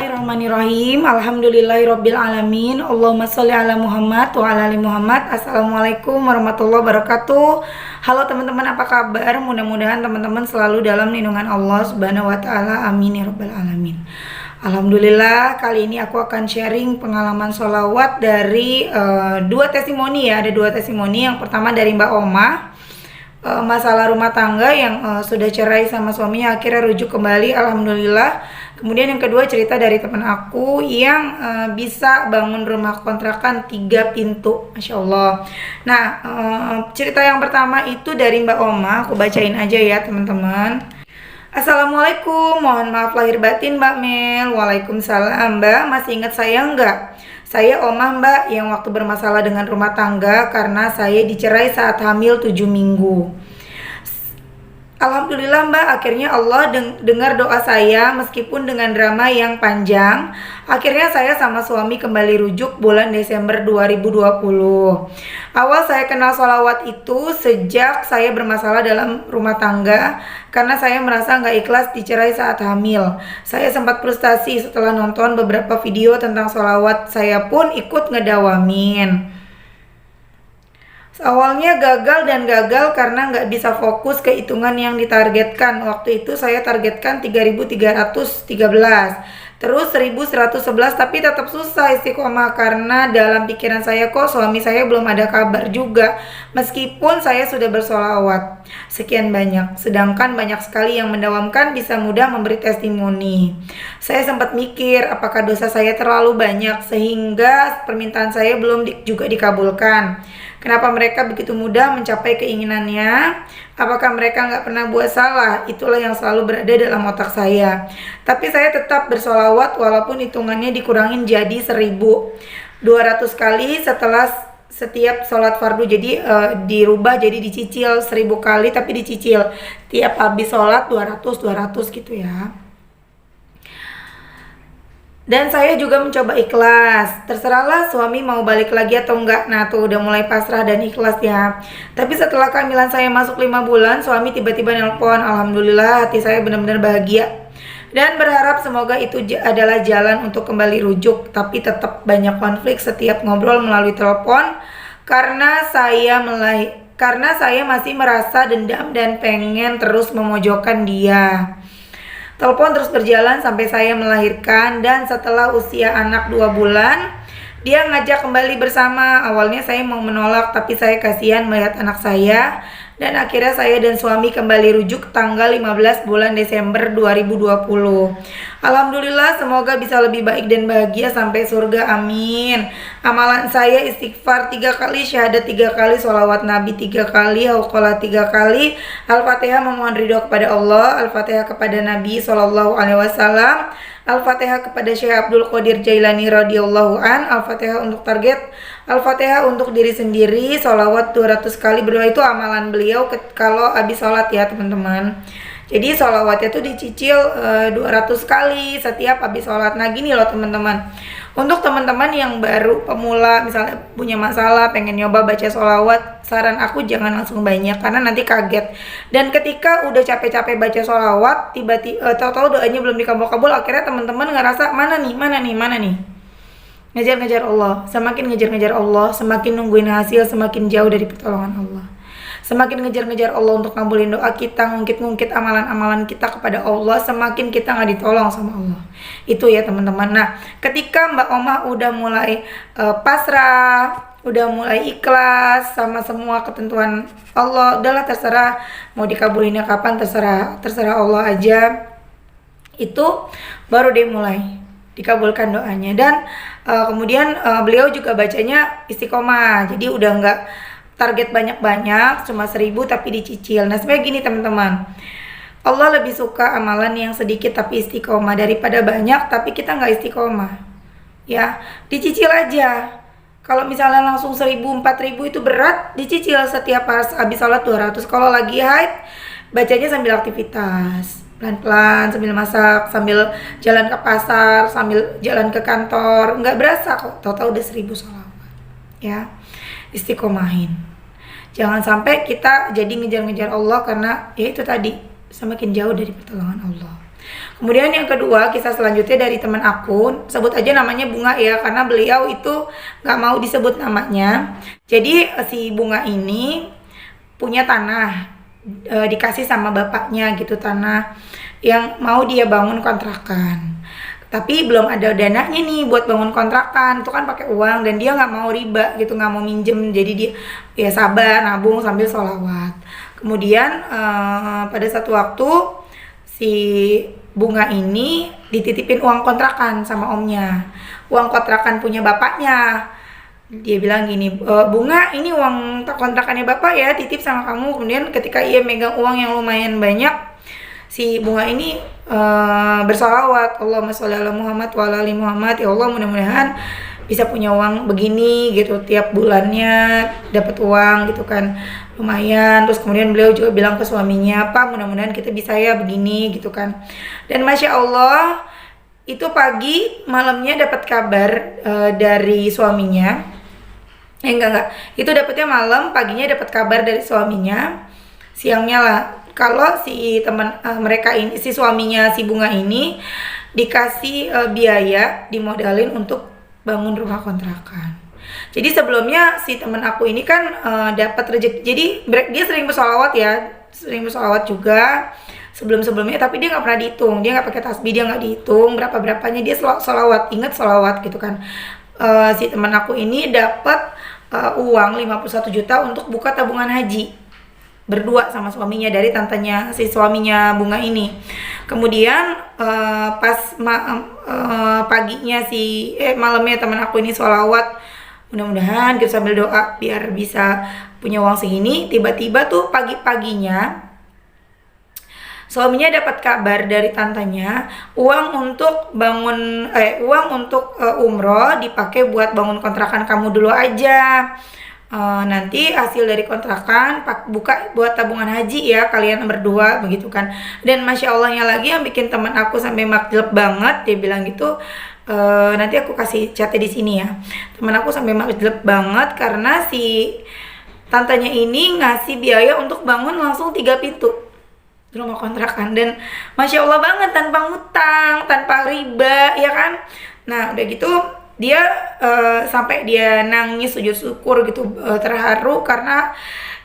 Bismillahirrahmanirrahim. Alhamdulillahirabbil alamin. Allahumma sholli ala Muhammad wa ala ali Muhammad. Assalamualaikum warahmatullahi wabarakatuh. Halo teman-teman, apa kabar? Mudah-mudahan teman-teman selalu dalam lindungan Allah Subhanahu wa taala. Amin ya rabbal alamin. Alhamdulillah, kali ini aku akan sharing pengalaman sholawat dari dua testimoni ya. Ada dua testimoni. Yang pertama dari Mbak Oma, masalah rumah tangga yang sudah cerai sama suaminya akhirnya rujuk kembali, alhamdulillah. Kemudian yang kedua cerita dari teman aku yang bisa bangun rumah kontrakan 3 pintu, Masya Allah. Nah, cerita yang pertama itu dari Mbak Oma, aku bacain aja ya teman-teman. Assalamualaikum, mohon maaf lahir batin Mbak Mel. Waalaikumsalam Mbak, masih ingat saya enggak? Saya Oma Mbak yang waktu bermasalah dengan rumah tangga karena saya dicerai saat hamil 7 minggu. Alhamdulillah Mbak, akhirnya Allah dengar doa saya meskipun dengan drama yang panjang. Akhirnya saya sama suami kembali rujuk bulan Desember 2020. Awal saya kenal sholawat itu sejak saya bermasalah dalam rumah tangga karena saya merasa nggak ikhlas dicerai saat hamil. Saya sempat frustasi setelah nonton beberapa video tentang sholawat, saya pun ikut ngedawamin. Awalnya gagal karena nggak bisa fokus ke hitungan yang ditargetkan. Waktu itu saya targetkan 3.313, terus 1.111, tapi tetap susah istiqomah karena dalam pikiran saya kok suami saya belum ada kabar juga meskipun saya sudah bersolawat sekian banyak. Sedangkan banyak sekali yang mendawamkan bisa mudah memberi testimoni. Saya sempat mikir apakah dosa saya terlalu banyak sehingga permintaan saya belum juga dikabulkan. Kenapa mereka begitu mudah mencapai keinginannya? Apakah mereka nggak pernah buat salah? Itulah yang selalu berada dalam otak saya. Tapi saya tetap bersolawat walaupun hitungannya dikurangin jadi 1.200 kali setelah setiap sholat fardu. Jadi dirubah jadi dicicil 1.000 kali tapi dicicil. Tiap habis sholat 200 gitu ya. Dan saya juga mencoba ikhlas. Terserahlah suami mau balik lagi atau enggak. Nah tuh udah mulai pasrah dan ikhlas ya. Tapi setelah kehamilan saya masuk 5 bulan, suami tiba-tiba nelpon. Alhamdulillah hati saya benar-benar bahagia. Dan berharap semoga itu adalah jalan untuk kembali rujuk. Tapi tetap banyak konflik setiap ngobrol melalui telepon. Karena saya masih merasa dendam dan pengen terus memojokkan dia. Telepon terus berjalan sampai saya melahirkan, dan setelah usia anak 2 bulan, dia ngajak kembali bersama. Awalnya saya mau menolak, tapi saya kasihan melihat anak saya, dan akhirnya saya dan suami kembali rujuk tanggal 15 bulan Desember 2020. Alhamdulillah, semoga bisa lebih baik dan bahagia sampai surga, amin. Amalan saya istighfar 3 kali, syahadat 3 kali, sholawat Nabi 3 kali, hauqalah 3 kali, Al-Fatihah memohon ridho kepada Allah, Al-Fatihah kepada Nabi SAW, Al-Fatihah kepada Syekh Abdul Qadir Jailani radhiyallahu an, Al-Fatihah untuk target, Al-Fatihah untuk diri sendiri, sholawat 200 kali. Berdoa itu amalan beliau kalau habis sholat ya teman-teman. Jadi sholawatnya tuh dicicil 200 kali setiap habis sholat. Nah gini loh teman-teman, untuk teman-teman yang baru pemula, misalnya punya masalah pengen nyoba baca sholawat, saran aku jangan langsung banyak karena nanti kaget. Dan ketika udah capek-capek baca sholawat, tiba-tiba tahu-tahu doanya belum dikabul-kabul, akhirnya teman-teman ngerasa mana nih ngejar-ngejar Allah. Semakin ngejar-ngejar Allah, semakin nungguin hasil, semakin jauh dari pertolongan Allah. Semakin ngejar-ngejar Allah untuk ngabulin doa kita, ngungkit-ngungkit amalan-amalan kita kepada Allah, semakin kita nggak ditolong sama Allah. Itu ya teman-teman. Nah, ketika Mbak Oma udah mulai pasrah, udah mulai ikhlas sama semua ketentuan Allah, udahlah terserah mau dikabulinnya kapan, terserah Allah aja. Itu baru dia mulai dikabulkan doanya. Dan kemudian beliau juga bacanya istiqomah. Jadi udah nggak target banyak-banyak, cuma 1.000 tapi dicicil. Nah sebenarnya gini teman-teman, Allah lebih suka amalan yang sedikit tapi istiqomah daripada banyak tapi kita nggak istiqomah. Ya, dicicil aja. Kalau misalnya langsung 1.000, 4.000 itu berat, dicicil setiap habis sholat 200. Kalau lagi haid, bacanya sambil aktivitas, pelan-pelan, sambil masak, sambil jalan ke pasar, sambil jalan ke kantor. Nggak berasa kok, tahu-tahu udah 1.000 sholawat. Ya, istiqomahin. Jangan sampai kita jadi ngejar-ngejar Allah karena ya itu tadi, semakin jauh dari pertolongan Allah. Kemudian yang kedua, kisah selanjutnya dari teman aku, sebut aja namanya Bunga ya, karena beliau itu nggak mau disebut namanya. Jadi si Bunga ini punya tanah, dikasih sama bapaknya gitu, tanah yang mau dia bangun kontrakan. Tapi belum ada dananya nih buat bangun kontrakan, itu kan pakai uang, dan dia nggak mau riba gitu, nggak mau minjem, jadi dia ya sabar nabung sambil sholawat. Kemudian pada satu waktu si Bunga ini dititipin uang kontrakan sama omnya, uang kontrakan punya bapaknya. Dia bilang gini, Bunga, ini uang kontrakannya bapak ya, titip sama kamu. Kemudian ketika ia megang uang yang lumayan banyak, si Bunga ini bersolawat, Allahumma sholli ala Muhammad wa ala ali Muhammad. Ya Allah, mudah-mudahan bisa punya uang begini gitu, tiap bulannya dapat uang gitu kan, lumayan. Terus kemudian beliau juga bilang ke suaminya, Pak, mudah-mudahan kita bisa ya begini gitu kan. Dan Masya Allah, itu pagi malamnya dapat kabar dari suaminya. Enggak, itu dapatnya malam, paginya dapat kabar dari suaminya, siangnya lah, kalau si teman mereka ini, si suaminya si Bunga ini dikasih biaya, dimodalin untuk bangun rumah kontrakan. Jadi sebelumnya si teman aku ini kan dapat rezeki. Jadi dia sering bersolawat ya, sering bersolawat juga sebelum-sebelumnya, tapi dia nggak pernah dihitung, dia nggak pakai tasbih, dia nggak dihitung berapa-berapanya, dia solawat, ingat solawat gitu kan. Si teman aku ini dapat uang 51 juta untuk buka tabungan haji berdua sama suaminya, dari tantenya si suaminya Bunga ini. Kemudian pas paginya malamnya teman aku ini sholawat, mudah-mudahan kita sambil doa biar bisa punya uang segini. Tiba-tiba tuh pagi-paginya suaminya dapat kabar dari tantenya, uang untuk umroh dipakai buat bangun kontrakan kamu dulu aja. Nanti hasil dari kontrakan buka buat tabungan haji ya kalian berdua, begitu kan. Dan Masya Allahnya lagi yang bikin teman aku sampai makjleb banget, dia bilang gitu, nanti aku kasih chatnya di sini ya. Teman aku sampai makjleb banget karena si tantenya ini ngasih biaya untuk bangun langsung 3 pintu rumah kontrakan, dan Masya Allah banget, tanpa ngutang, tanpa riba ya kan. Nah udah gitu dia sampai dia nangis sujud syukur gitu, terharu karena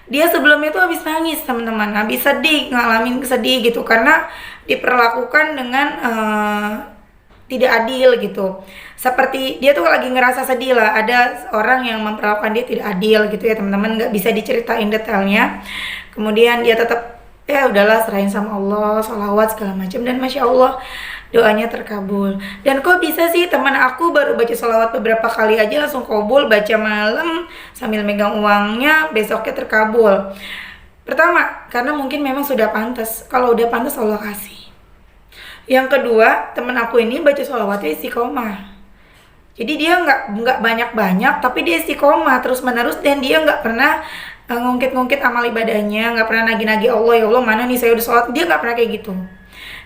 dia sebelumnya tuh habis nangis teman-teman, habis sedih, ngalamin sedih gitu karena diperlakukan dengan tidak adil gitu. Seperti dia tuh lagi ngerasa sedih lah, ada orang yang memperlakukan dia tidak adil gitu ya teman-teman, nggak bisa diceritain detailnya. Kemudian dia tetap ya udahlah, serahin sama Allah, sholawat segala macam, dan Masya Allah doanya terkabul. Dan kok bisa sih teman aku baru baca sholawat beberapa kali aja langsung kabul, baca malam sambil megang uangnya besoknya terkabul. Pertama, karena mungkin memang sudah pantas, kalau udah pantas Allah kasih. Yang kedua, teman aku ini baca sholawatnya istiqomah. Jadi dia nggak banyak-banyak, tapi dia istiqomah terus menerus, dan dia nggak pernah ngungkit-ngungkit amal ibadahnya, nggak pernah nagih-nagih Allah, ya Allah mana nih saya udah sholat, dia nggak pernah kayak gitu.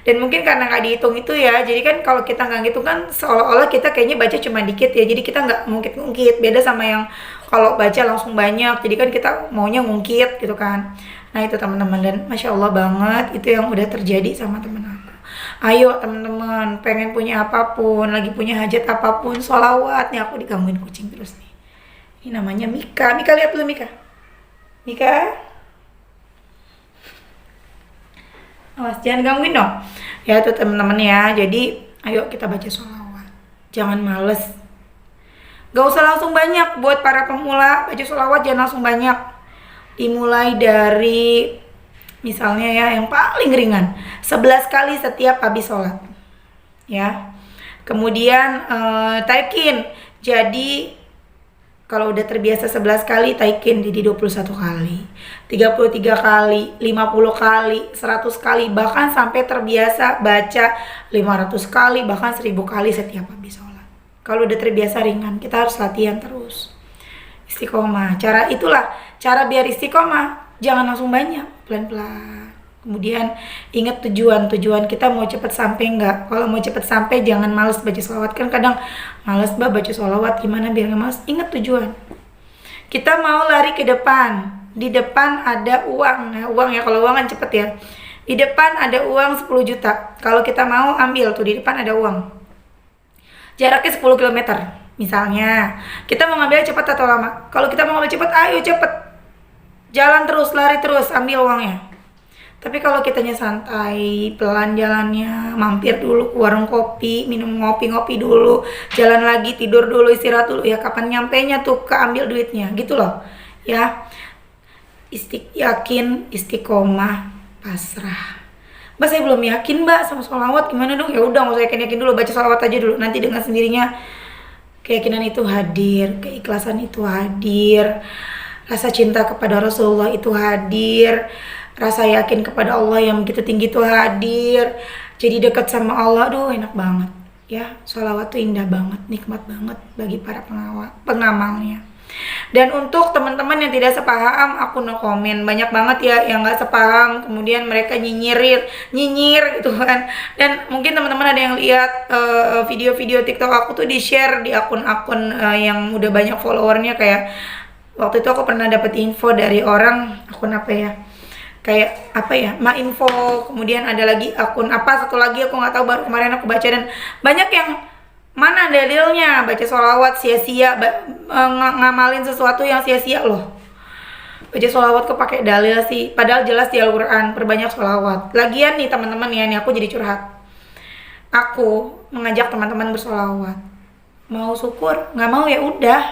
Dan mungkin karena nggak dihitung itu ya, jadi kan kalau kita nggak gitu kan seolah-olah kita kayaknya baca cuma dikit ya, jadi kita nggak ngungkit-ngungkit, beda sama yang kalau baca langsung banyak, jadi kan kita maunya ngungkit gitu kan. Nah itu teman-teman, dan Masya Allah banget itu yang udah terjadi sama temen aku. Ayo teman-teman, pengen punya apapun, lagi punya hajat apapun, sholawat. Nih aku digangguin kucing terus nih. Ini namanya Mika. Mika lihat dulu Mika. Mika, awas jangan gangguin dong. Ya tuh teman-teman ya. Jadi ayo kita baca sholawat. Jangan males. Gak usah langsung banyak. Buat para pemula baca sholawat jangan langsung banyak. Dimulai dari misalnya ya yang paling ringan 11 kali setiap habis sholat ya. Kemudian taikin, jadi kalau udah terbiasa 11 kali, taikin jadi 21 kali, 33 kali, 50 kali, 100 kali, bahkan sampai terbiasa baca 500 kali, bahkan 1000 kali setiap habis sholat. Kalau udah terbiasa ringan, kita harus latihan terus. Istiqomah, itulah cara biar istiqomah, jangan langsung banyak, pelan-pelan. Kemudian ingat tujuan kita mau cepat sampai enggak. Kalau mau cepat sampai jangan males baca sholawat, kan kadang males baca sholawat, gimana biar nggak males. Ingat tujuan, kita mau lari ke depan, di depan ada uang. Nah uang ya, kalau uang kan cepet ya, Di depan ada uang 10 juta. Kalau kita mau ambil tuh di depan ada uang. Jaraknya 10 km. Misalnya, kita mau ngambil cepat atau lama? Kalau kita mau ngambil cepat, ayo cepet. Jalan terus, lari terus, ambil uangnya. Tapi kalau kitanya santai, pelan jalannya, mampir dulu ke warung kopi, minum ngopi-ngopi dulu, jalan lagi, tidur dulu, istirahat dulu, ya kapan nyampenya tuh keambil duitnya, gitu loh. Ya, yakin, istiqomah, pasrah. Mbak saya belum yakin mbak sama sholawat, gimana dong? Ya udah nggak usah yakin dulu, baca sholawat aja dulu, nanti dengan sendirinya keyakinan itu hadir, keikhlasan itu hadir, rasa cinta kepada Rasulullah itu hadir, rasa yakin kepada Allah yang begitu tinggi itu hadir, jadi dekat sama Allah. Aduh enak banget ya, sholawat tuh indah banget, nikmat banget bagi para pengamalnya. Dan untuk teman-teman yang tidak sepaham, aku no komen. Banyak banget ya yang nggak sepaham, kemudian mereka nyinyir gitu kan. Dan mungkin teman-teman ada yang lihat video-video TikTok aku tuh di share di akun-akun yang udah banyak followernya. Kayak waktu itu aku pernah dapat info dari orang, akun apa ya, kayak apa ya, Mainfo, kemudian ada lagi akun apa, satu lagi aku nggak tahu, baru kemarin aku baca. Dan banyak yang mana dalilnya baca sholawat sia-sia, ngamalin sesuatu yang sia-sia loh. Baca sholawat kok pakai dalil sih, padahal jelas di Al-Quran perbanyak sholawat. Lagian nih teman-teman ya, nih aku jadi curhat. Aku mengajak teman-teman bersolawat, mau syukur, nggak mau ya udah.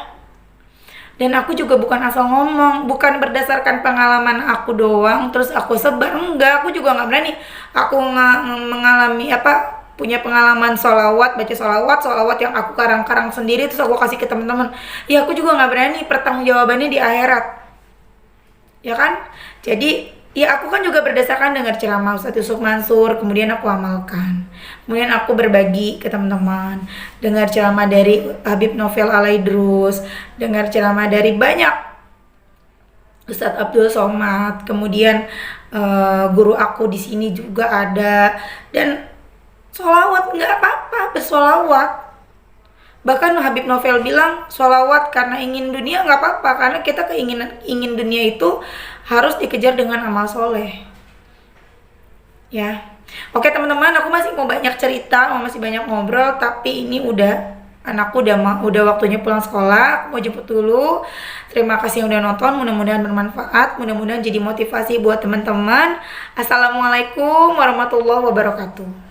Dan aku juga bukan asal ngomong, bukan berdasarkan pengalaman aku doang terus aku sebar, enggak. Aku juga nggak berani. Aku mengalami punya pengalaman sholawat, baca sholawat yang aku karang-karang sendiri terus aku kasih ke teman-teman. Ya aku juga nggak berani pertanggungjawabannya di akhirat, ya kan? Jadi ya aku kan juga berdasarkan dengar ceramah Ustadz Yusuf Mansur, kemudian aku amalkan, kemudian aku berbagi ke teman-teman, dengar ceramah dari Habib Novel Alaidrus, dengar ceramah dari banyak Ustadz Abdul Somad, kemudian guru aku di sini juga ada. Dan sholawat nggak apa-apa, bersolawat. Bahkan Habib Novel bilang sholawat karena ingin dunia nggak apa-apa, karena kita ingin dunia itu harus dikejar dengan amal soleh. Ya, oke teman-teman, aku masih mau banyak cerita, masih banyak ngobrol, tapi ini anakku udah waktunya pulang sekolah, aku mau jemput dulu. Terima kasih yang udah nonton, mudah-mudahan bermanfaat, mudah-mudahan jadi motivasi buat teman-teman. Assalamualaikum warahmatullahi wabarakatuh.